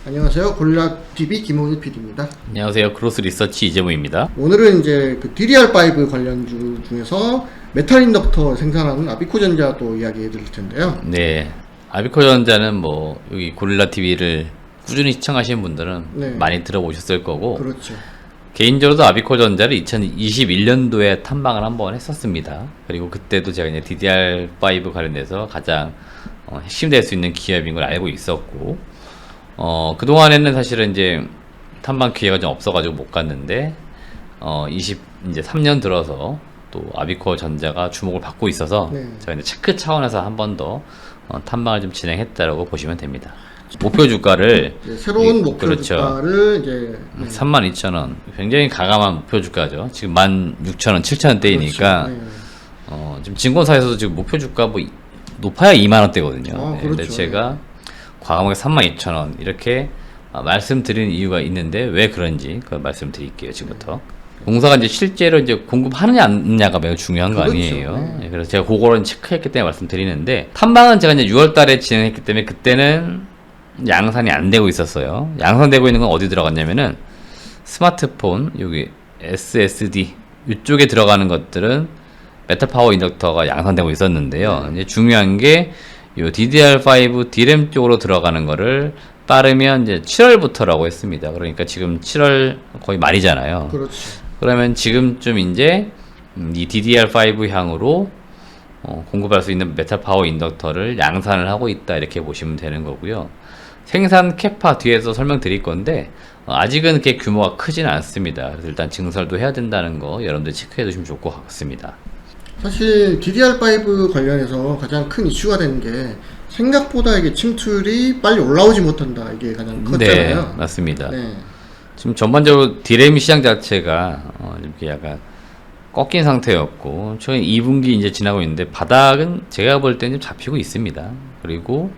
안녕하세요. 고릴라TV 김홍일 PD입니다. 안녕하세요. 크로스 리서치 이재무입니다. 오늘은 이제 그 DDR5 관련 중에서 메탈 인덕터 생산하는 아비코전자 또 이야기해 드릴 텐데요. 네. 아비코전자는 뭐 여기 고릴라TV를 꾸준히 시청하시는 분들은 네. 많이 들어보셨을 거고, 그렇죠. 개인적으로도 아비코전자를 2021년도에 탐방을 한번 했었습니다. 그리고 그때도 제가 이제 DDR5 관련돼서 가장 핵심될 수 있는 기업인 걸 알고 있었고, 그동안에는 사실은 이제 탐방 기회가 좀 없어가지고 못 갔는데, 이제 3년 들어서 또 아비코 전자가 주목을 받고 있어서 네. 제가 이제 체크 차원에서 한 번 더 탐방을 좀 진행했다라고 보시면 됩니다. 목표 주가를 새로운 목표 그렇죠. 주가를 이제 32,000원, 굉장히 가감한 목표 주가죠. 지금 16,000원, 7,000원대이니까 그렇죠. 네. 지금 증권사에서도 지금 목표 주가 뭐 높아야 2만원대거든요. 그렇죠. 근데 제가 과감하게 32,000원 이렇게 말씀드리는 이유가 있는데 왜 그런지 그걸 말씀드릴게요. 지금부터. 공사가 이제 실제로 이제 공급하느냐 안 하느냐가 매우 중요한 거 그렇죠. 아니에요. 네, 그래서 제가 그거는 체크했기 때문에 말씀드리는데, 탐방은 제가 이제 6월 달에 진행했기 때문에 그때는 양산이 안 되고 있었어요. 양산되고 있는 건 어디 들어갔냐면은 스마트폰, 여기 SSD 이쪽에 들어가는 것들은 메탈 파워 인덕터가 양산되고 있었는데요. 이제 중요한 게 요 DDR5 DRAM 쪽으로 들어가는 거를 따르면 이제 7월부터라고 했습니다. 그러니까 지금 7월 거의 말이잖아요. 그렇죠. 그러면 지금쯤 이제 이 DDR5 향으로 공급할 수 있는 메탈 파워 인덕터를 양산을 하고 있다, 이렇게 보시면 되는 거고요. 생산 캐파 뒤에서 설명드릴 건데 아직은 그렇게 규모가 크지는 않습니다. 그래서 일단 증설도 해야 된다는 거 여러분들 체크해 두시면 좋을 것 같습니다. 사실 DDR5 관련해서 가장 큰 이슈가 되는 게 생각보다 이게 침투율이 빨리 올라오지 못한다. 이게 가장 컸잖아요. 네, 맞습니다. 네. 지금 전반적으로 디램 시장 자체가 이렇게 약간 꺾인 상태였고, 최근 2분기 이제 지나고 있는데 바닥은 제가 볼 때는 좀 잡히고 있습니다. 그리고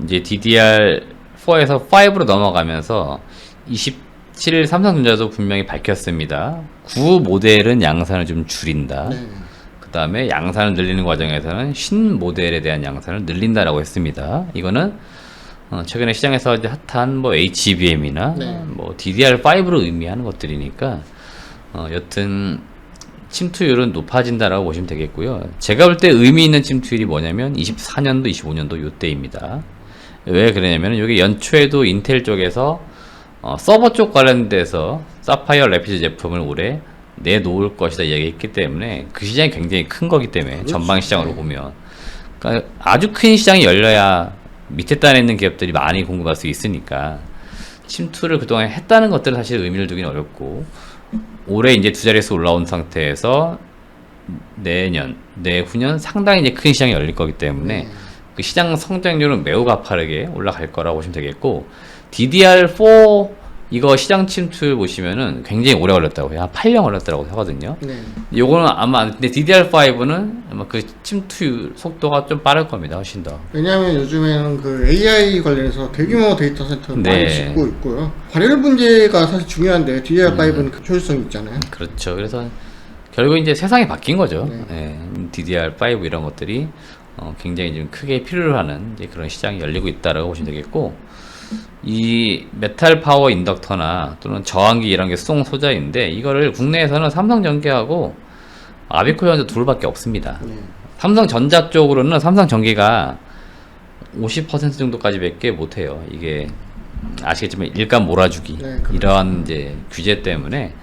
이제 DDR4에서 5로 넘어가면서 27일 삼성전자도 분명히 밝혔습니다. 9 모델은 양산을 좀 줄인다. 네. 그 다음에 양산을 늘리는 과정에서는 신 모델에 대한 양산을 늘린다라고 했습니다. 이거는 최근에 시장에서 이제 핫한 뭐 HBM이나 네. 뭐 DDR5로 의미하는 것들이니까 여튼 침투율은 높아진다라고 보시면 되겠고요. 제가 볼 때 의미 있는 침투율이 뭐냐면 24년도, 25년도 요때입니다. 왜 그러냐면 여기 연초에도 인텔 쪽에서 서버 쪽 관련돼서 사파이어 래피드 제품을 올해 내놓을 것이다 얘기했기 때문에 그 시장이 굉장히 큰 거기 때문에 그렇죠. 전방 시장으로 보면, 그러니까 아주 큰 시장이 열려야 밑에 단에 있는 기업들이 많이 공급할 수 있으니까 침투를 그동안 했다는 것들은 사실 의미를 두기는 어렵고, 올해 이제 두 자릿수 올라온 상태에서 내년, 내후년 상당히 이제 큰 시장이 열릴 거기 때문에 그 시장 성장률은 매우 가파르게 올라갈 거라고 보시면 되겠고, DDR4 이거 시장 침투 보시면은 굉장히 오래 걸렸다고 해요. 한 8년 걸렸다고 하거든요. 네. 요거는 아마, 근데 DDR5는 아마 그 침투 속도가 좀 빠를 겁니다. 훨씬 더. 왜냐하면 요즘에는 그 AI 관련해서 대규모 데이터 센터 네. 많이 짓고 있고요. 발열 문제가 사실 중요한데 DDR5는 그 효율성이 있잖아요. 그렇죠. 그래서 결국 이제 세상이 바뀐 거죠. 네. DDR5 이런 것들이 굉장히 좀 크게 필요로 하는 이제 그런 시장이 열리고 있다라고 보시면 되겠고, 이 메탈 파워 인덕터나 또는 저항기 이런 게 수동 소자인데, 이거를 국내에서는 삼성전기하고 아비코전자 둘밖에 없습니다. 네. 삼성전자 쪽으로는 삼성전기가 50% 정도까지밖에 못해요. 이게 아시겠지만 일감 몰아주기, 네, 그렇죠. 이러한 이제 규제 때문에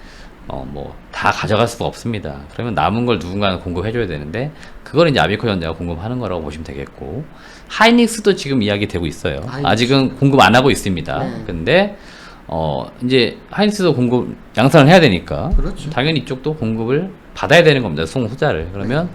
뭐 다 가져갈 수가 없습니다. 그러면 남은 걸 누군가는 공급해줘야 되는데 그걸 이제 아비코전자가 공급하는 거라고 보시면 되겠고, 하이닉스도 지금 이야기되고 있어요. 하이닉스. 아직은 공급 안 하고 있습니다. 네. 근데 이제 하이닉스도 공급 양산을 해야 되니까 그렇죠. 당연히 이쪽도 공급을 받아야 되는 겁니다. 송후자를. 그러면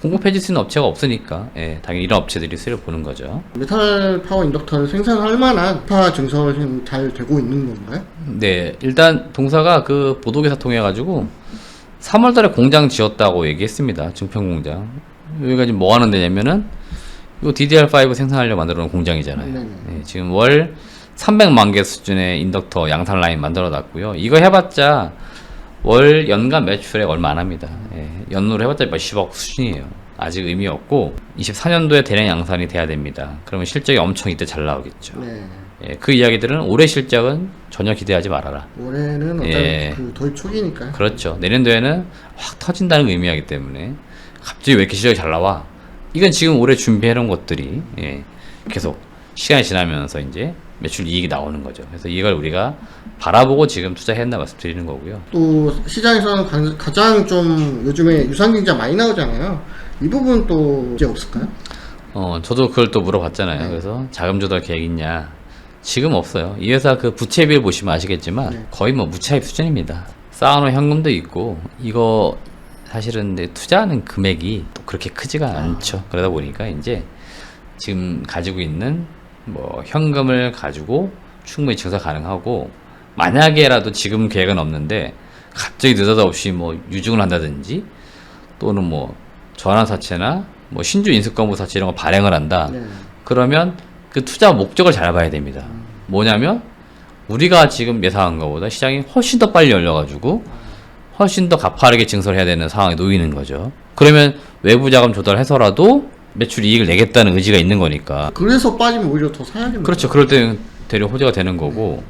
공급해줄 수 있는 업체가 없으니까 당연히 이런 업체들이 수를 보는 거죠. 메탈 파워 인덕터를 생산할 만한 파 증설이 잘 되고 있는 건가요? 네, 일단 동사가 그 보도기사 통해 가지고 3월달에 공장 지었다고 얘기했습니다. 증평공장. 여기가 지금 뭐 하는 데냐면은 이거 DDR5 생산하려고 만들어 놓은 공장이잖아요. 네네. 네, 지금 월 300만 개 수준의 인덕터 양산 라인 만들어 놨고요. 이거 해봤자 월 연간 매출액 얼마 안 합니다. 연으로 해봤자 몇십억 수준이에요. 아직 의미 없고 24년도에 대량 양산이 돼야 됩니다. 그러면 실적이 엄청 이때 잘 나오겠죠. 네. 예, 그 이야기들은 올해 실적은 전혀 기대하지 말아라. 올해는 어차피 예. 그 도입 초기니까. 그렇죠. 내년도에는 확 터진다는 의미이기 때문에 갑자기 왜 이렇게 실적이 잘 나와? 이건 지금 올해 준비해놓은 것들이 계속 시간이 지나면서 이제 매출 이익이 나오는 거죠. 그래서 이걸 우리가 바라보고 지금 투자했나 말씀드리는 거고요. 또 시장에서는 가장 좀 요즘에 유상증자 많이 나오잖아요. 이 부분 또 문제 없을까요? 저도 그걸 또 물어봤잖아요. 그래서 자금 조달 계획 있냐? 지금 없어요. 이 회사 그 부채비를 보시면 아시겠지만 거의 뭐 무차입 수준입니다. 쌓아놓은 현금도 있고 이거 사실은 근데 투자하는 금액이 또 그렇게 크지가 않죠. 그러다 보니까 이제 지금 가지고 있는 뭐 현금을 가지고 충분히 증사 가능하고 만약에라도 지금 계획은 없는데 갑자기 느닷없이 뭐 유증을 한다든지 또는 뭐 전환사채나 뭐 신주 인수권부 사채 이런 거 발행을 한다. 그러면 그 투자 목적을 잘 봐야 됩니다. 뭐냐면 우리가 지금 예상한 것보다 시장이 훨씬 더 빨리 열려가지고 훨씬 더 가파르게 증설을 해야 되는 상황에 놓이는 거죠. 그러면 외부 자금 조달해서라도 매출 이익을 내겠다는 의지가 있는 거니까. 그래서 빠지면 오히려 더 사야겠네요. 그렇죠. 그럴 때는 대려 호재가 되는 거고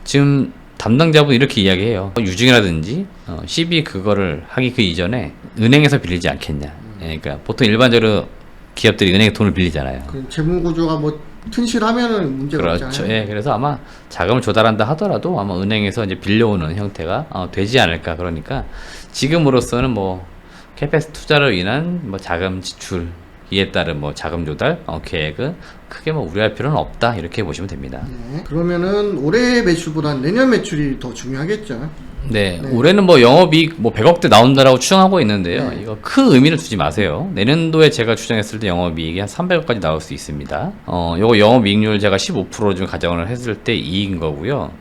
지금 담당자분 이렇게 이야기해요. 유증이라든지 CB 그거를 하기 그 이전에 은행에서 빌리지 않겠냐. 그러니까 보통 일반적으로 기업들이 은행에 돈을 빌리잖아요. 그 재무 구조가 뭐 튼실하면은 문제가 그렇죠. 없잖아요. 예, 그래서 아마 자금을 조달한다 하더라도 아마 은행에서 이제 빌려오는 형태가 되지 않을까. 그러니까 지금으로서는 뭐 캐펙스 투자로 인한 뭐 자금 지출 이에 따른 뭐 자금 조달 계획은 크게 뭐 우려할 필요는 없다 이렇게 보시면 됩니다. 네. 그러면은 올해 매출보다 내년 매출이 더 중요하겠죠. 네, 올해는 뭐 영업이익 뭐 100억대 나온다라고 추정하고 있는데요. 네. 이거 큰 의미를 두지 마세요. 내년도에 제가 추정했을 때 영업이익이 한 300억까지 나올 수 있습니다. 요거 영업이익률 제가 15% 좀 가정을 했을 때 이익인 거고요.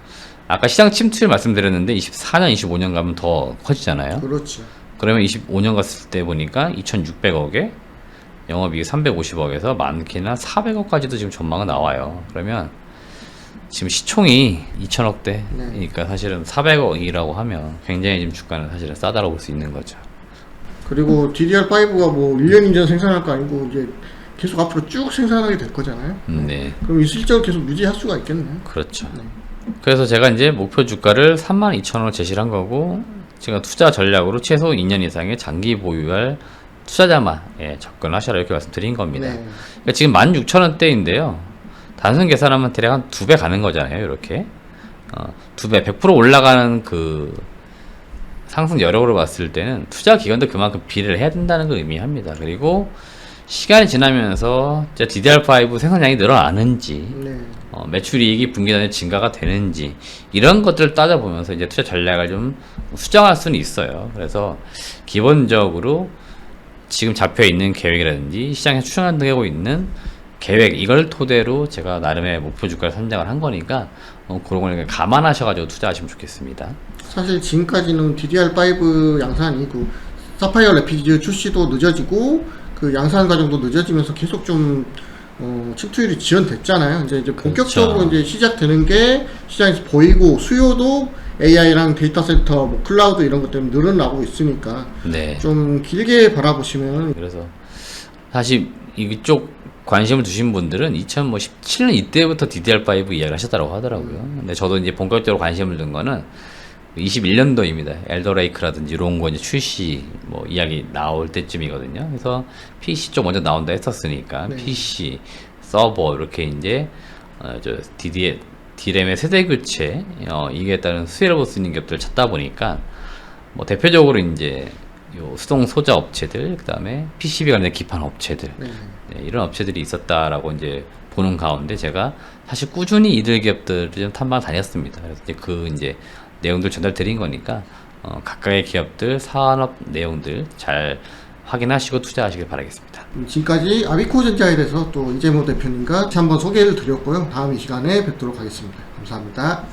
아까 시장 침투율 말씀드렸는데 24년, 25년 가면 더 커지잖아요. 그렇죠. 그러면 25년 갔을 때 보니까 2,600억에 영업이익 350억에서 많게는 400억까지도 지금 전망은 나와요. 그러면 지금 시총이 2,000억대니까 사실은 400억이라고 하면 굉장히 지금 주가는 사실은 싸다라고 볼 수 있는 거죠. 그리고 DDR5가 뭐 1년 이전 생산할 거 아니고 이제 계속 앞으로 쭉 생산하게 될 거잖아요. 네. 그럼 이 실적을 계속 유지할 수가 있겠네요. 그렇죠. 그래서 제가 이제 목표 주가를 32,000원을 제시를 한 거고 제가 투자 전략으로 최소 2년 이상의 장기 보유할 투자자만 접근하셔라 이렇게 말씀드린 겁니다. 네. 그러니까 지금 16,000원대인데요. 단순 계산하면 대략 한 2배 가는 거잖아요. 이렇게 2배 100% 올라가는 그 상승 여력으로 봤을 때는 투자 기간도 그만큼 비례를 해야 된다는 걸 의미합니다. 그리고 시간이 지나면서 DDR5 생산량이 늘어나는지 매출이익이 분기단에 증가가 되는지 이런 것들을 따져보면서 이제 투자 전략을 좀 수정할 수는 있어요. 그래서 기본적으로 지금 잡혀있는 계획이라든지 시장에서 추천하고 있는 계획 이걸 토대로 제가 나름의 목표 주가를 선정을 한 거니까 그런 걸 감안하셔가지고 투자하시면 좋겠습니다. 사실 지금까지는 DDR5 양산이 그 사파이어 래피드 출시도 늦어지고 그 양산 과정도 늦어지면서 계속 좀 침투율이 지연됐잖아요. 이제 본격적으로 그렇죠. 이제 시작되는 게 시장에서 보이고 수요도 AI랑 데이터 센터, 뭐 클라우드 이런 것 때문에 늘어나고 있으니까 네. 좀 길게 바라보시면 그래서 사실 이쪽 관심을 두신 분들은 2017년 이때부터 DDR5 이야기를 하셨다고 하더라고요. 근데 저도 이제 본격적으로 관심을 둔 거는 21년도입니다. 엘더레이크라든지 이런 거 이제 출시 뭐 이야기 나올 때쯤이거든요. 그래서 PC 쪽 먼저 나온다 했었으니까 PC, 서버 이렇게 이제 D램의 세대 교체 이게 따른 수혜를 볼 수 있는 기업들을 찾다 보니까 뭐 대표적으로 이제 요 수동 소자 업체들, 그 다음에 PCB 관련 기판 업체들 이런 업체들이 있었다라고 이제 보는 가운데 제가 사실 꾸준히 이들 기업들을 좀 탐방 다녔습니다. 그래서 이제 그 이제 내용들 전달드린 거니까 각각의 기업들 산업 내용들 잘 확인하시고 투자하시길 바라겠습니다. 지금까지 아비코전자에 대해서 또 이재모 대표님과 다시 한번 소개를 드렸고요. 다음 이 시간에 뵙도록 하겠습니다. 감사합니다.